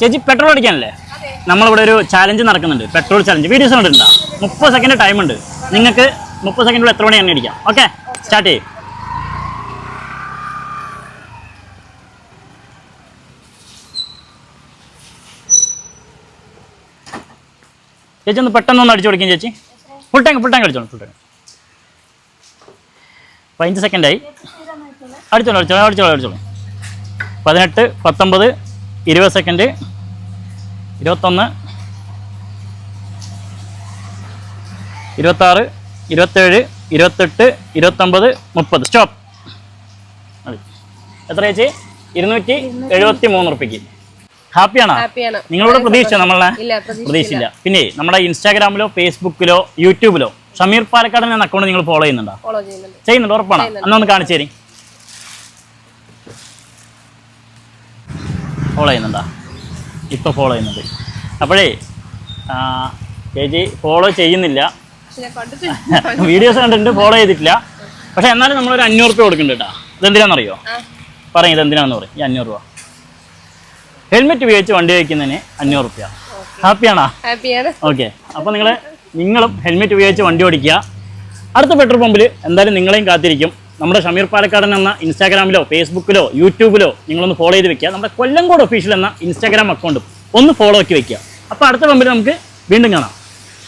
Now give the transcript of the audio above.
ചേച്ചി പെട്രോൾ അടിക്കാനല്ലേ? നമ്മളിവിടെ ഒരു ചാലഞ്ച് നടക്കുന്നുണ്ട്, പെട്രോൾ ചാലഞ്ച്. വീഡിയോസ് കണ്ടിട്ടുണ്ടോ? 30 സെക്കൻഡ് ടൈം ഉണ്ട്. നിങ്ങൾക്ക് 30 സെക്കൻഡിൽ എത്ര മണി എണ്ണ അടിക്കാം? ഓക്കെ, സ്റ്റാർട്ട് ചെയ്യും. ചേച്ചി ഒന്ന് പെട്ടെന്ന് അടിച്ചു കൊടുക്കും ചേച്ചി. ഫുൾ ടാങ്ക് അടിച്ചോളൂ. 15 സെക്കൻഡായി. അടിച്ചോളൂ. 18, 19, 20 സെക്കൻഡ്, 21, 26, 27, 28, 29, 30. സ്റ്റോപ്പ്. എത്ര ചേച്ചി? 273 റുപ്യക്ക്. ഹാപ്പിയാണോ? നിങ്ങളോട് പ്രതീക്ഷിച്ചോ? നമ്മളെ പ്രതീക്ഷിച്ചില്ല. പിന്നെ നമ്മുടെ ഇൻസ്റ്റാഗ്രാമിലോ ഫേസ്ബുക്കിലോ യൂട്യൂബിലോ ഷമീർ പാലക്കാടൻ എന്ന അക്കൗണ്ട് നിങ്ങൾ ഫോളോ ചെയ്യുന്നുണ്ടോ? ചെയ്യുന്നുണ്ട്, ഉറപ്പാണോ? അന്നൊന്ന് കാണിച്ചു തരി. ഫോളോ ചെയ്യുന്നുണ്ടോ? ഇപ്പോൾ ഫോളോ ചെയ്യുന്നുണ്ട്. അപ്പോഴേ ചേച്ചി ഫോളോ ചെയ്യുന്നില്ല, വീഡിയോസ് കണ്ടിട്ടുണ്ട്, ഫോളോ ചെയ്തിട്ടില്ല. പക്ഷെ എന്നാലും നമ്മളൊരു 500 റുപ്യ കൊടുക്കുന്നുണ്ട് കേട്ടോ. ഇതെന്തിനാണെന്നറിയോ? പറയും ഇതെന്തിനാണെന്ന് പറയും. ഈ 500 രൂപ ഹെൽമെറ്റ് ഉപയോഗിച്ച് വണ്ടി വയ്ക്കുന്നതിന് 500 റുപ്യ. ഹാപ്പിയാണോ? ഓക്കെ. അപ്പോൾ നിങ്ങളും ഹെൽമെറ്റ് ഉപയോഗിച്ച് വണ്ടി ഓടിക്കുക. അടുത്ത പെട്രോൾ പമ്പിൽ എന്തായാലും നിങ്ങളെയും കാത്തിരിക്കും. നമ്മുടെ ഷമീർ പാലക്കാടൻ എന്ന ഇൻസ്റ്റാഗ്രാമിലോ ഫേസ്ബുക്കിലോ യൂട്യൂബിലോ നിങ്ങളൊന്ന് ഫോളോ ചെയ്ത് വെക്കുക. നമ്മുടെ കൊല്ലങ്കോട് ഒഫീഷ്യൽ എന്ന ഇൻസ്റ്റാഗ്രാം അക്കൗണ്ടും ഒന്ന് ഫോളോ ആക്കി വെക്കുക. അപ്പോൾ അടുത്ത പമ്പിൽ നമുക്ക് വീണ്ടും കാണാം.